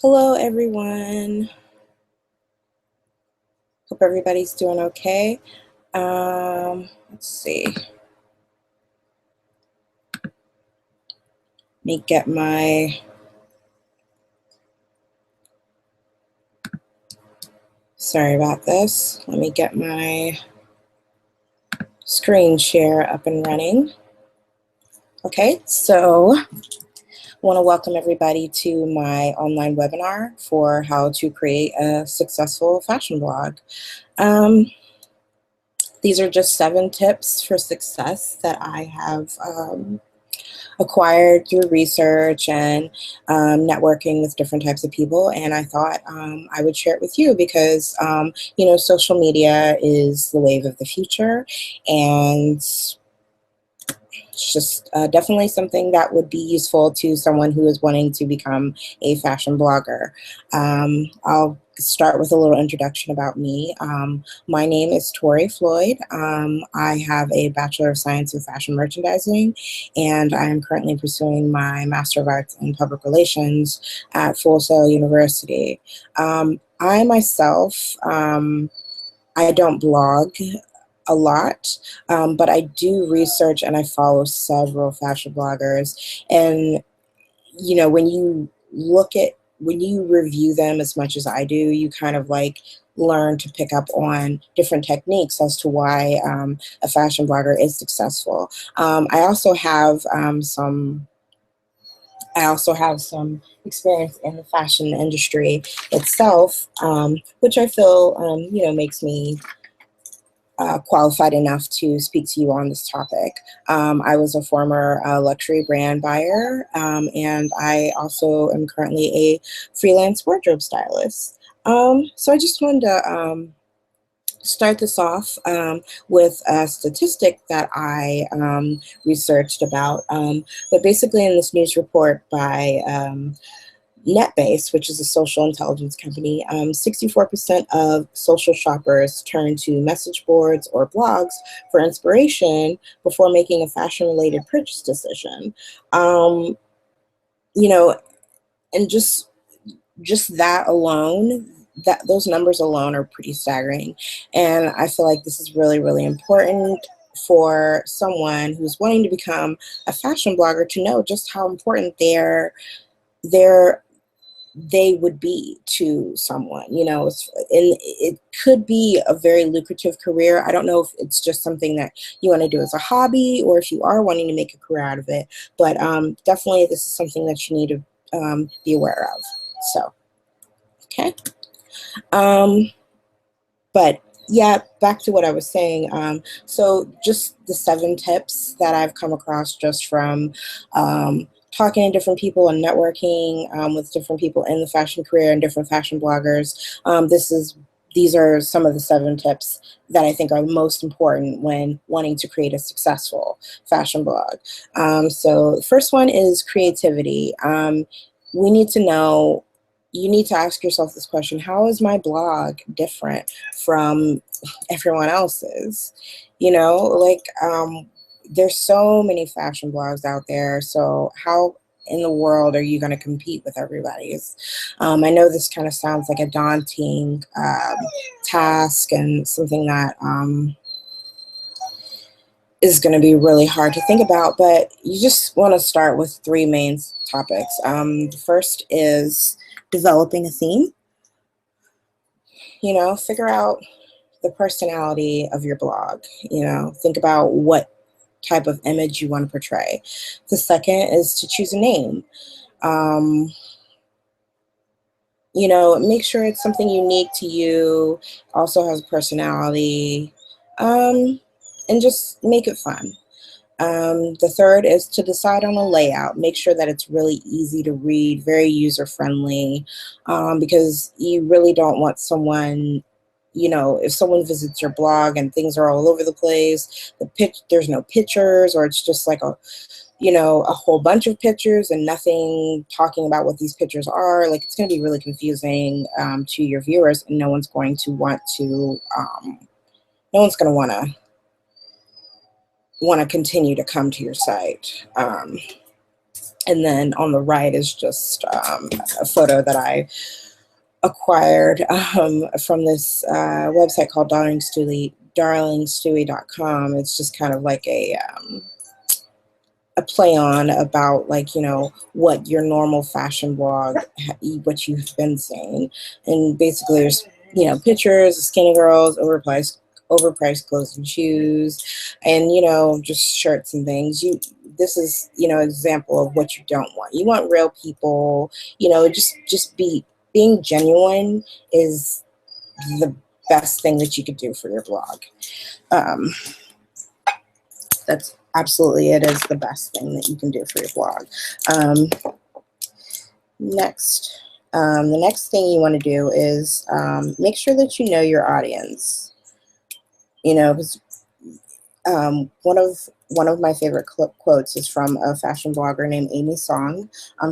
Hello, everyone. Hope everybody's doing okay. Let's see. Let me get my sorry about this. Let me get my screen share up and running. Okay, so I want to welcome everybody to my online webinar for how to create a successful fashion blog. These are just 7 tips for success that I have acquired through research and networking with different types of people, and I thought I would share it with you because you know, social media is the wave of the future, and it's just definitely something that would be useful to someone who is wanting to become a fashion blogger. I'll start with a little introduction about me. My name is Tori Floyd. I have a Bachelor of Science in Fashion Merchandising, and I am currently pursuing my Master of Arts in Public Relations at Full Sail University. I myself, I don't blog a lot, but I do research and I follow several fashion bloggers. And, you know, when you review them as much as I do, you kind of like learn to pick up on different techniques as to why a fashion blogger is successful. I also have some experience in the fashion industry itself, which I feel, you know, makes me qualified enough to speak to you on this topic. I was a former luxury brand buyer, and I also am currently a freelance wardrobe stylist. So I just wanted to start this off with a statistic that I researched about. But basically, in this news report by NetBase, which is a social intelligence company, 64% of social shoppers turn to message boards or blogs for inspiration before making a fashion-related purchase decision. You know, and just that alone, that those numbers alone are pretty staggering, and I feel like this is really, really important for someone who's wanting to become a fashion blogger to know just how important they would be to someone. You know, and it could be a very lucrative career. I don't know if it's just something that you want to do as a hobby or if you are wanting to make a career out of it, but definitely this is something that you need to be aware of. So, okay. But yeah, back to what I was saying. So just the 7 tips that I've come across just from talking to different people and networking with different people in the fashion career and different fashion bloggers. These are some of the 7 tips that I think are most important when wanting to create a successful fashion blog. So the first one is creativity. We need to know, you need to ask yourself this question: how is my blog different from everyone else's? You know, like there's so many fashion blogs out there, so how in the world are you going to compete with everybody's? I know this kind of sounds like a daunting task and something that is going to be really hard to think about, but you just want to start with 3 main topics. The first is developing a theme. You know, figure out the personality of your blog. You know, think about what type of image you want to portray. The second is to choose a name. You know, make sure it's something unique to you, also has a personality, and just make it fun. The third is to decide on a layout. Make sure that it's really easy to read, very user-friendly, because you really don't want someone, you know, if someone visits your blog and things are all over the place, there's no pictures, or it's just like a whole bunch of pictures and nothing talking about what these pictures are. Like, it's going to be really confusing to your viewers, and no one's going to want to continue to come to your site. And then on the right is just a photo that I acquired from this website called darlingstewie.com. It's just kind of like a play on about, like, what your normal fashion blog, what you've been seeing. And basically there's, pictures of skinny girls, overpriced clothes and shoes, and, just shirts and things. This is, an example of what you don't want. You want real people, just being genuine is the best thing that you could do for your blog. That's absolutely, it is the best thing that you can do for your blog. Next, the next thing you want to do is make sure that you know your audience. Because one of my favorite quotes is from a fashion blogger named Amy Song.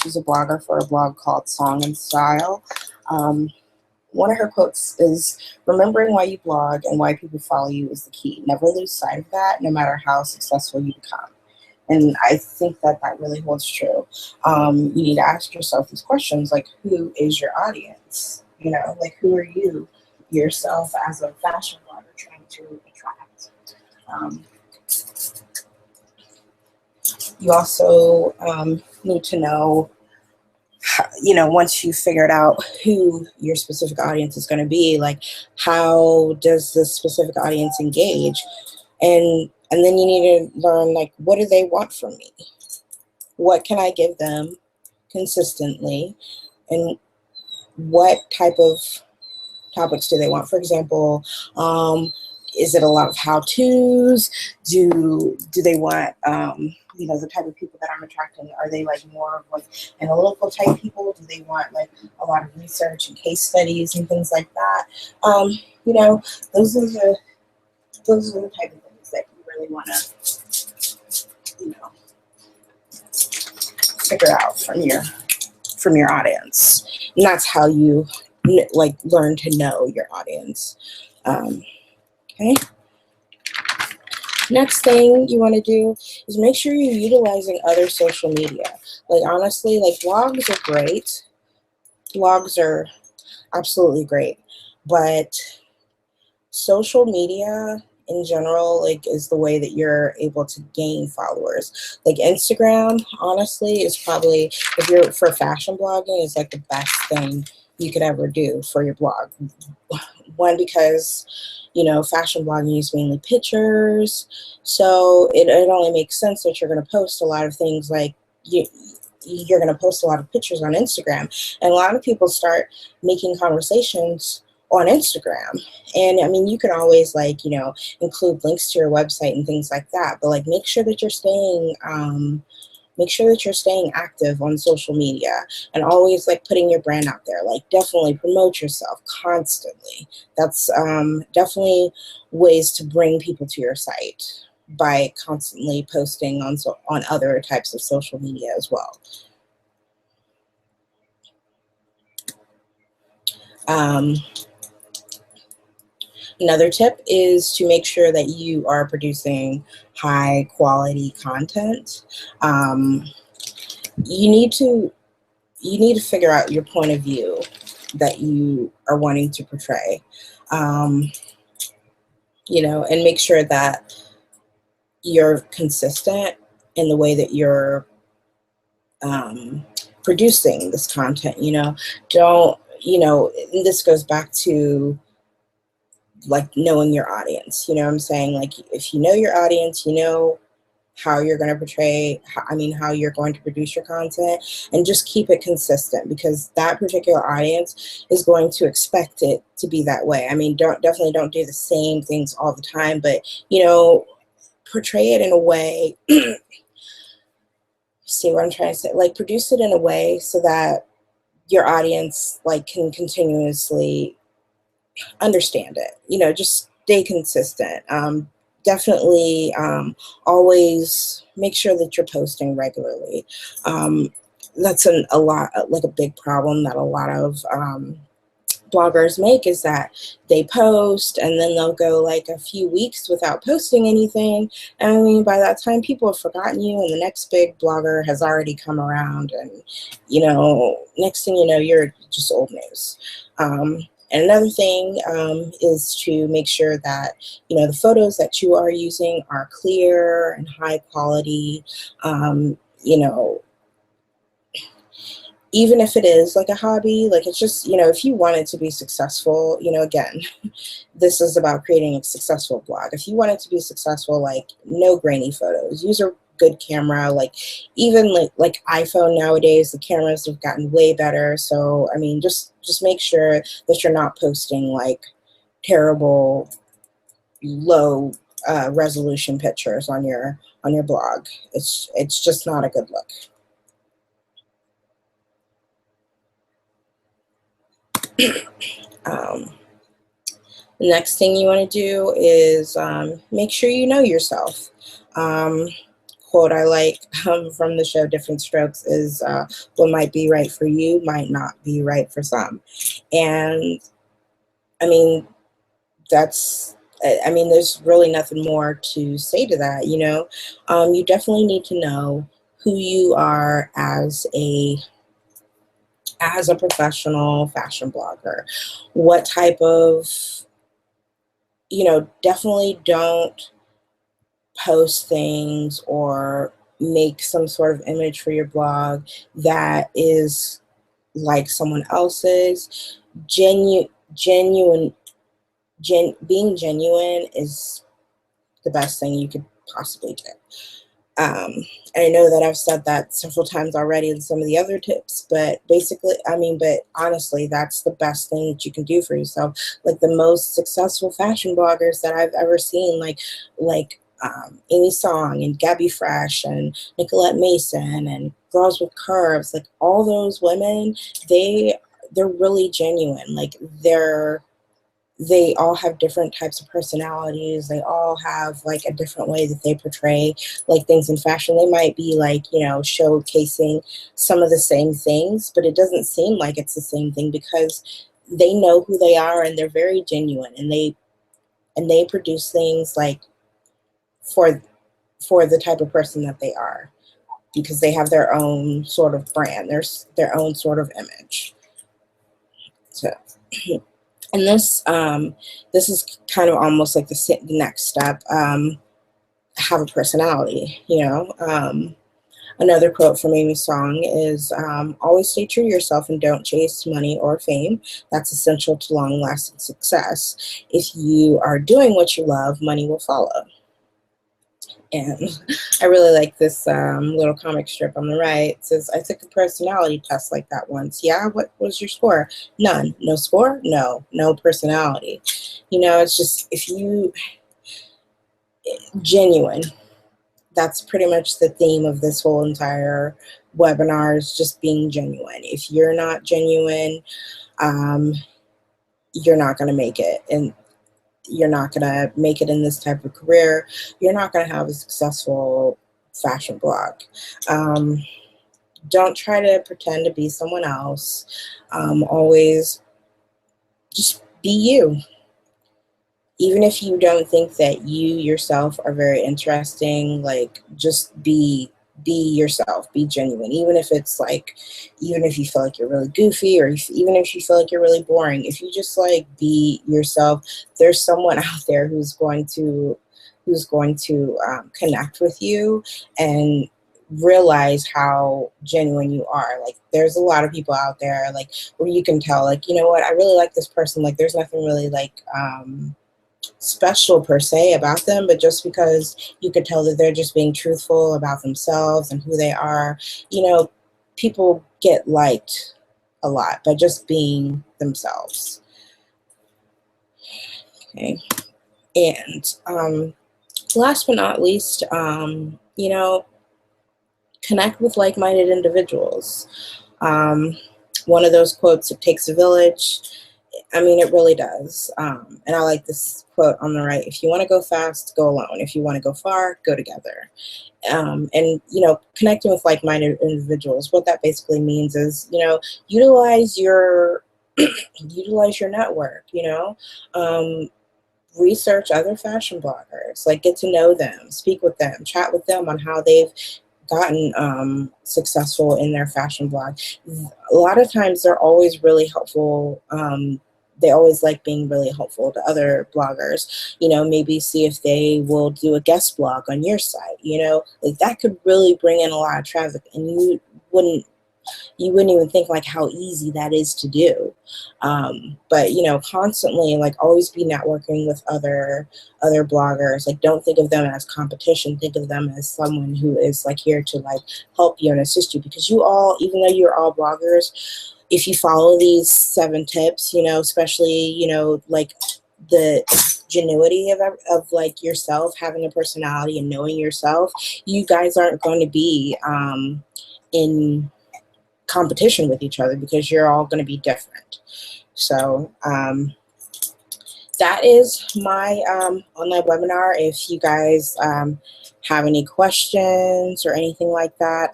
She's a blogger for a blog called Song and Style. One of her quotes is, "Remembering why you blog and why people follow you is the key. Never lose sight of that, no matter how successful you become." And I think that really holds true. You need to ask yourself these questions, like, who is your audience? Like, who are you yourself as a fashion blogger trying to attract? You also need to know, once you've figured out who your specific audience is going to be, like, how does this specific audience engage? And then you need to learn, like, what do they want from me? What can I give them consistently? And what type of topics do they want? For example, is it a lot of how-tos? Do they want, the type of people that I'm attracting? Are they, like, more of, like, analytical type people? Do they want, like, a lot of research and case studies and things like that? Those are the type of things that you really want to, figure out from your audience. And that's how you, like, learn to know your audience. Okay. Next thing you want to do is make sure you're utilizing other social media. Like, honestly, like, blogs are great. Blogs are absolutely great. But social media in general, like, is the way that you're able to gain followers. Like, Instagram, honestly, is probably, if you're for fashion blogging, is like the best thing you could ever do for your blog. One, because fashion blogging is mainly pictures, so it only makes sense that you're going to post a lot of things, like you're going to post a lot of pictures on Instagram, and a lot of people start making conversations on Instagram. And I mean, you can always, like, include links to your website and things like that, but, like, make sure that you're staying active on social media, and always, like, putting your brand out there. Like, definitely promote yourself constantly. That's definitely ways to bring people to your site, by constantly posting on other types of social media as well. Another tip is to make sure that you are producing high quality content. You need to figure out your point of view that you are wanting to portray, and make sure that you're consistent in the way that you're producing this content. Don't, and this goes back to, like, knowing your audience. You know what I'm saying? Like, if you know your audience, how you're going to portray, how you're going to produce your content, and just keep it consistent, because that particular audience is going to expect it to be that way. Definitely don't do the same things all the time, but, portray it in a way, see what I'm trying to say? Like, produce it in a way so that your audience, like, can continuously understand it. Just stay consistent. Definitely always make sure that you're posting regularly. That's a big problem that a lot of bloggers make is that they post and then they'll go like a few weeks without posting anything. And I mean, by that time, people have forgotten you, and the next big blogger has already come around, and next thing you know, you're just old news. And another thing is to make sure that the photos that you are using are clear and high quality. You know, even if it is like a hobby, like it's just, if you want it to be successful, again, this is about creating a successful blog. If you want it to be successful, like no grainy photos, use a good camera, like even like iPhone nowadays, the cameras have gotten way better. So, I mean, just make sure that you're not posting like terrible, low resolution pictures on your blog. It's just not a good look. The next thing you want to do is make sure you know yourself. Quote I like from the show Different Strokes is what might be right for you might not be right for some. And I mean, there's really nothing more to say to that. You definitely need to know who you are as a professional fashion blogger. What type of, definitely don't post things or make some sort of image for your blog that is like someone else's. Being genuine is the best thing you could possibly do. I know that I've said that several times already in some of the other tips, but basically, but honestly, that's the best thing that you can do for yourself. Like the most successful fashion bloggers that I've ever seen, like Amy Song and Gabby Fresh and Nicolette Mason and Girls with Curves, like all those women, they're really genuine. Like they all have different types of personalities. They all have like a different way that they portray like things in fashion. They might be like, showcasing some of the same things, but it doesn't seem like it's the same thing because they know who they are and they're very genuine, and they produce things like for the type of person that they are, because they have their own sort of brand, their own sort of image. So and this is kind of almost like the next step. Have a personality. Another quote from Amy Song is, always stay true to yourself and don't chase money or fame. That's essential to long-lasting success. If you are doing what you love, money will follow. And I really like this little comic strip on the right. It says, I took a personality test like that once. Yeah, what was your score? None. No score? No personality. It's just, if you, genuine. That's pretty much the theme of this whole entire webinar, is just being genuine. If you're not genuine, you're not going to make it. And you're not going to make it in this type of career. You're not going to have a successful fashion blog. Don't try to pretend to be someone else. Always just be you. Even if you don't think that you yourself are very interesting, like just be yourself, be genuine. Even if it's like, even if you feel like you're really goofy, or even if you feel like you're really boring, if you just like be yourself, there's someone out there who's going to connect with you and realize how genuine you are. Like there's a lot of people out there like where you can tell, like, you know what, I really like this person. Like there's nothing really like special per se about them, but just because you could tell that they're just being truthful about themselves and who they are, people get liked a lot by just being themselves. Okay. And last but not least, connect with like-minded individuals. One of those quotes, it takes a village. I mean, it really does. And I like this quote on the right. If you want to go fast, go alone. If you want to go far, go together. And, connecting with like-minded individuals, what that basically means is, utilize your utilize your network, research other fashion bloggers, like get to know them, speak with them, chat with them on how they've gotten successful in their fashion blog. A lot of times they're always really helpful. They always like being really helpful to other bloggers. Maybe see if they will do a guest blog on your site. Like that could really bring in a lot of traffic, and wouldn't even think like how easy that is to do. But constantly, like, always be networking with other bloggers. Like, don't think of them as competition. Think of them as someone who is like here to like help you and assist you, because you all, even though you're all bloggers, if you follow these 7 tips, especially, like the genuity of like yourself, having a personality and knowing yourself, you guys aren't going to be in competition with each other, because you're all going to be different. So that is my online webinar. If you guys have any questions or anything like that,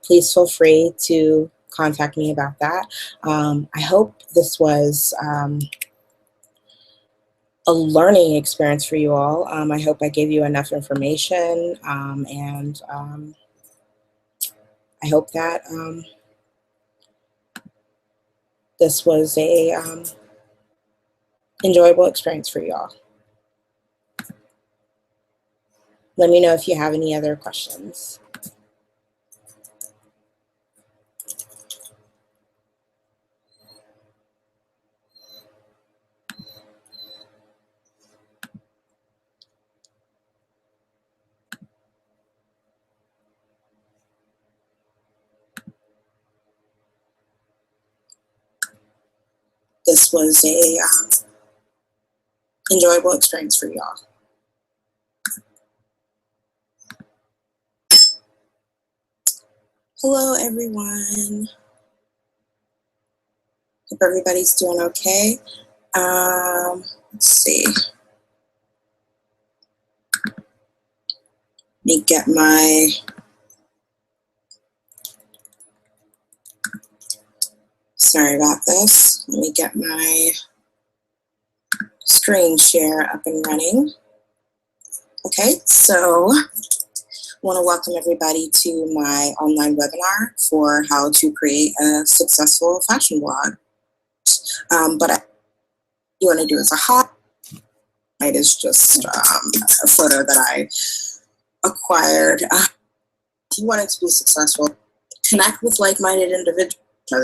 please feel free to contact me about that. I hope this was a learning experience for you all. I hope I gave you enough information, and I hope that this was a enjoyable experience for you all. Let me know if you have any other questions. This was a enjoyable experience for you all. Hello, everyone. Hope everybody's doing okay. Let's see. Let me get my sorry about this. Let me get my screen share up and running. Okay, so I want to welcome everybody to my online webinar for how to create a successful fashion blog. But you want to do as a hot. It is just a photo that I acquired. If you want it to be successful, connect with like-minded individuals,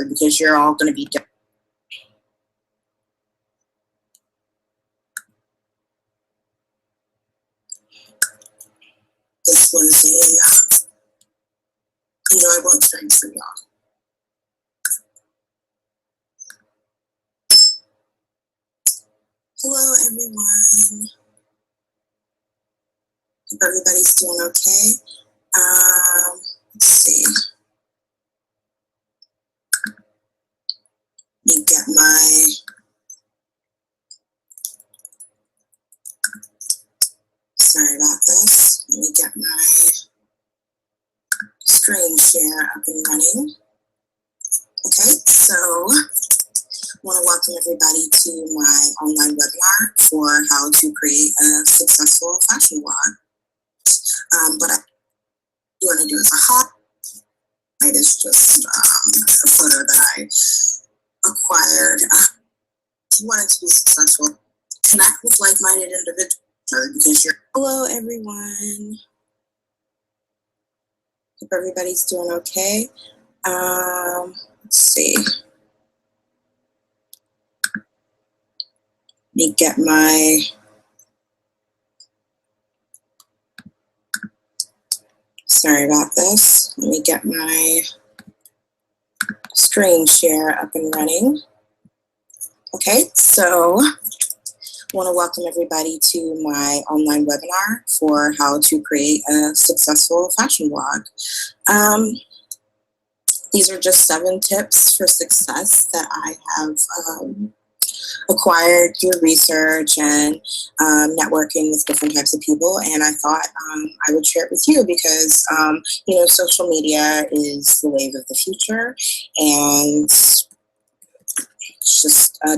because you're all going to be different. This was a enjoyable experience for y'all. Hello, everyone. Hope everybody's doing okay. Let's see. Let me get my sorry about this. Let me get my screen share up and running. Okay, so I want to welcome everybody to my online webinar for how to create a successful fashion blog. But you want to do as a hot. It is just a photo that I acquired. If you want it to be successful, connect with like-minded individuals, because you're. Hello, everyone. Hope everybody's doing okay. Let's see. Let me get my sorry about this. Let me get my screen share up and running. Okay, so I want to welcome everybody to my online webinar for how to create a successful fashion blog. These are just 7 tips for success that I have acquired through research and networking with different types of people, and I thought I would share it with you, because social media is the wave of the future, and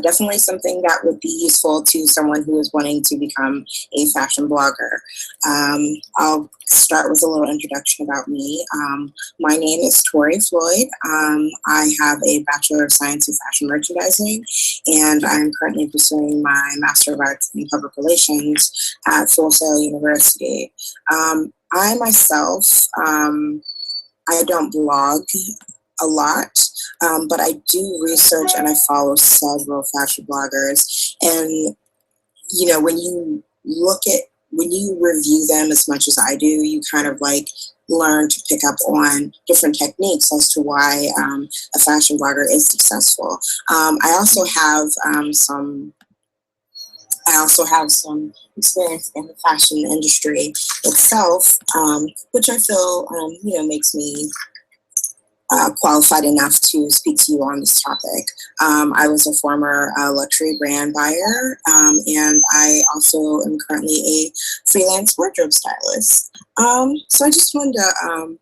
definitely something that would be useful to someone who is wanting to become a fashion blogger. I'll start with a little introduction about me. My name is Tori Floyd. I have a Bachelor of Science in Fashion Merchandising, and I'm currently pursuing my Master of Arts in Public Relations at Full Sail University. I myself, I don't blog a lot, but I do research and I follow several fashion bloggers. And, you know, when you review them as much as I do, you kind of like learn to pick up on different techniques as to why a fashion blogger is successful. I also have some experience in the fashion industry itself, which I feel, makes me qualified enough to speak to you on this topic. I was a former luxury brand buyer, and I also am currently a freelance wardrobe stylist. So I just wanted to